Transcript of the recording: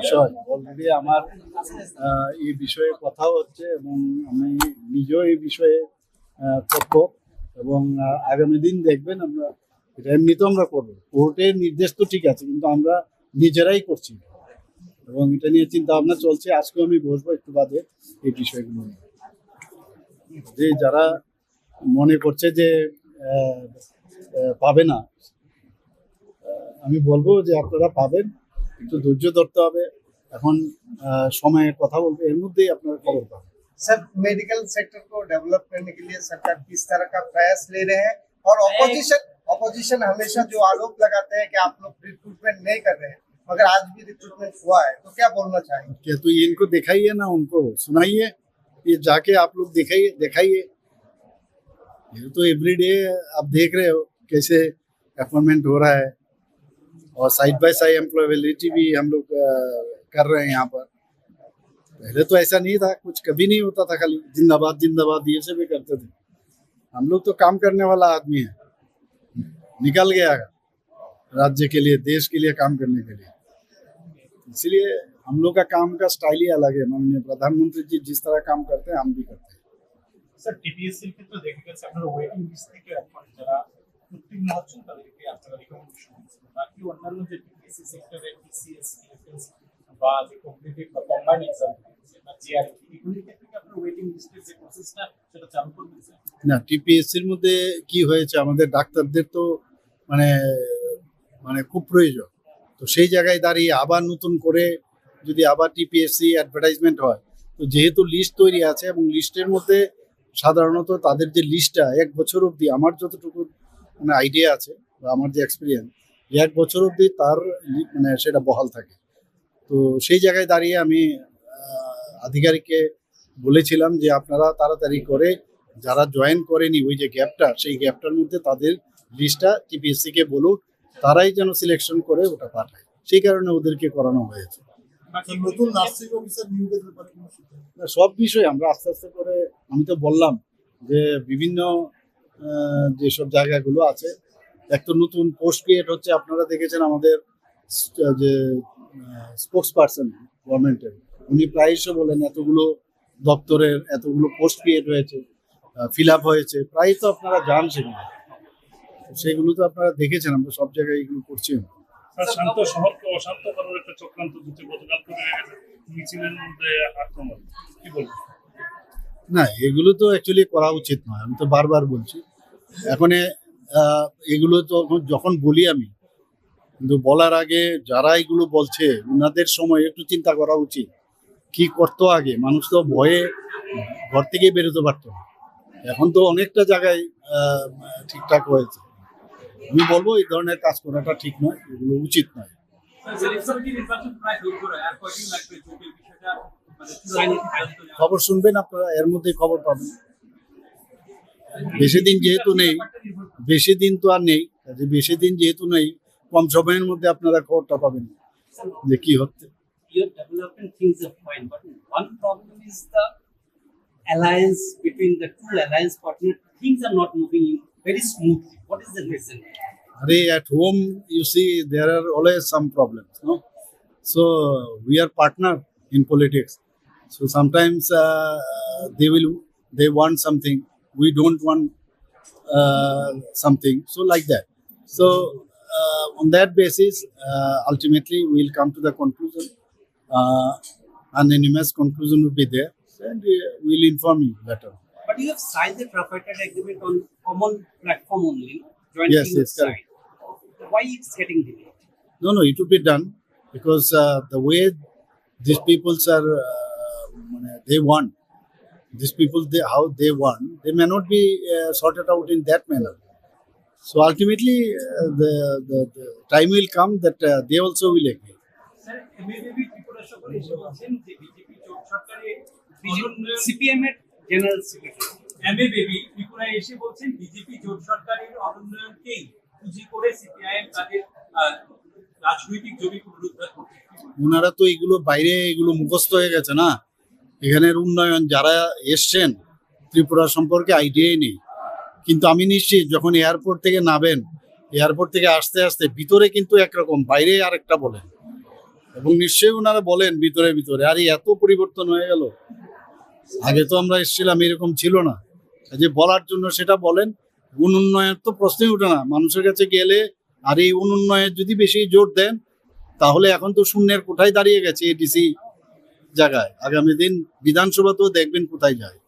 বিষয় অলরেডি আমার এই বিষয়ে কথা হচ্ছে এবং আমি নিজেও এই বিষয়ে তথ্য এবং আগামী দিন দেখবেন আমরা এটা এমনিতেও আমরা করবো। কোর্টের নির্দেশ তো ঠিক আছে, কিন্তু আমরা নিজেরাই করছি এবং এটা নিয়ে চিন্তা ভাবনা চলছে। আজকেও আমি বসবো একটু বাদে এই বিষয়গুলো নিয়ে। যে যারা মনে করছে যে পাবে না, আমি বলবো যে আপনারা পাবেন, একটু ধৈর্য ধরতে হবে। এখন সময়ে কথা বলবে, এর মধ্যেই আপনারা খবর পাবেন। सर, मेडिकल सेक्टर को डेवलप करने के लिए सरकार किस तरह का प्रयास ले रहे हैं? और ऑपोजिशन हमेशा जो आरोप लगाते हैं कि आप लोग रिक्रूटमेंट नहीं कर रहे हैं, मगर आज भी रिक्रूटमेंट हुआ है, तो क्या बोलना चाहेंगे? क्या तो इनको दिखाइए ना, उनको सुनाइए, ये जाके आप लोग दिखाइए। ये तो एवरीडे आप देख रहे हो कैसे अपॉइंटमेंट हो रहा है, और साइड बाय साइड एम्प्लॉयबिलिटी भी हम लोग कर रहे हैं यहाँ पर। पहले तो ऐसा नहीं था, कुछ कभी नहीं होता था, खाली जिंदाबाद जिंदाबाद ये सब भी करते थे। हम लोग तो काम करने वाला आदमी है, निकल गया राज्य के लिए, देश के लिए काम करने के लिए। इसलिए हम लोग का काम का स्टाइल ही अलग है। माननीय प्रधानमंत्री जी जिस तरह काम करते हैं हम भी करते हैं। স্যার, টিপিএসসি এর ক্ষেত্রে দেখা গেছে আপনারা ওয়েটিং লিস্ট থেকে এখন যারা উত্তীর্ণ হচ্ছেন তাদেরকে আপনারা রিকমেন্ডেশন দিচ্ছেন। বাকি অন্যান্য যে টিপিএসসি সেক্টরে টিসিএস, টিএফএস বা যে কম্পিটিটিভ বা কম্বাইন্ড এক্সাম বা জিআরই, এগুলির ক্ষেত্রে কি আপনারা ওয়েটিং লিস্টের যে প্রসেসটা সেটা চালু করবেন স্যার? না, টিপিএসসির মধ্যে কি হয়েছে, আমাদের ডাক্তারদের তো মানে মানে খুব প্রয়োজন। তো সেই জায়গায় দাঁড়িয়ে আবার নতুন করে যদি আবার টিপিএসসি অ্যাডভার্টাইজমেন্ট হয়, তো যেহেতু লিস্ট তৈরি আছে এবং লিস্টের মধ্যে সাধারণত তাদের যে লিস্টটা 1 বছর অবধি, আমার যতটুকু মানে আইডিয়া আছে বা আমার যে এক্সপিরিয়েন্স, 1 বছর অবধি তার মানে সেটা বহাল থাকে। তো সেই জায়গায় দাঁড়িয়ে আমি আধিকারিককে বলেছিলাম যে আপনারা তাড়াতাড়ি করে যারা জয়েন করেনি ওই যে গ্যাপটা, সেই গ্যাপটার মধ্যে তাদের লিস্টটা টিপিএসসিকে বলুন, তারাই যেন সিলেকশন করে ওটা পাঠায়। সেই কারণে ওদেরকে করানো হয়েছে। নতুন নার্সিং অফিসার নিয়োগের ব্যাপারে সব বিষয়ে আমরা আস্তে আস্তে করে, আমি তো বললাম যে বিভিন্ন যেসব জায়গাগুলো আছে, এক তো নতুন পোস্ট ক্রিয়েট হচ্ছে। আপনারা দেখেছেন আমাদের যে স্পোর্টস পার্সন গভর্নমেন্টের, উনি প্রায়শই বলেন এতগুলো দপ্তরের এতগুলো পোস্ট ক্রিয়েট হয়েছে, ফিল আপ হয়েছে, প্রায় তো আপনারা যান সেগুলো তো আপনারা দেখেছেন। আমরা সব জায়গায় এগুলো করছি। শান্ত শহরকে অশান্ত করার একটা চক্রান্ত হচ্ছে গতকাল করে মিছিলের মধ্যে আক্রমণ, কি বলবো? না, এগুলো তো অ্যাকচুয়ালি করা উচিত নয়। আমি তো বারবার বলছি। এখন এগুলো তো যখন বলি আমি, কিন্তু বলার আগে যারা এগুলো বলছে ওনাদের সময় একটু চিন্তা করা উচিত। কি করতো আগে? মানুষ তো ভয়ে ঘর থেকে বেরোতে পারতো না। এখন তো অনেকটা জায়গায় ঠিকঠাক হয়েছে। আমি বলবো এই ধরনের কাজ করাটা ঠিক নয়, এগুলো উচিত নয়। খবর শুনবেন আপনারা, এর মধ্যে খবর পাবেন। বেশি দিন যেহেতু নেই, বেশি দিন তো আর নেই, বেশি দিন যেহেতু নেই, কম সময়ের মধ্যে আপনারা খবরটা পাবেন যে কি হচ্ছে। You're developing things are fine, but one problem is the alliance between the two alliance partners. Things are not moving very smoothly. What is the reason? At home, you see, there are always some problems, no? So we are partner in politics. So sometimes they want something, we don't want something. So like that. So on that basis, ultimately we'll come to the conclusion. Unanimous conclusion will be there, and we'll inform you later. But you have signed the tripartite agreement on common platform only, Yes, correct. side. Why it's getting delayed? No, it will be done because the way these peoples are, they want. These people, how they want, they may not be sorted out in that manner. So ultimately, the time will come that they also will agree. CPM এর general secretary এমএবিবি ত্রিপুরায় এসে বলছেন BJP জোট সরকারের অনুন্নয়নকেই পুঁজি করে CPIM তাদের রাজনৈতিক জমি পুনরুদ্ধার করছে। ওনারা তো এগুলো বাইরে এগুলো মুখস্থ হয়ে গেছে না। এখানের উন্নয়ন যারা এসছেন ত্রিপুরা সম্পর্কে আইডিয়াই নেই। কিন্তু আমি নিশ্চিত যখন এয়ারপোর্ট থেকে নামেন, এয়ারপোর্ট থেকে আসতে আসতে ভিতরে কিন্তু একরকম, বাইরে আরেকটা বলেন। এবং নিশ্চয়ই ওনারা বলেন ভিতরে ভিতরে আরে এত পরিবর্তন হয়ে গেল, আগে তো আমরা এসেছিলাম এরকম ছিল না। যে বলার জন্য সেটা বলেন। উন্নয়নের তো প্রশ্নই ওঠে না মানুষের কাছে গেলে। আর এই উন্নয়নের যদি বেশি জোর দেন তাহলে এখন তো শূন্যের কোঠায় দাঁড়িয়ে গেছে এডিসি জায়গায়, আগামী দিন বিধানসভাতেও দেখবেন কোথায় যায়।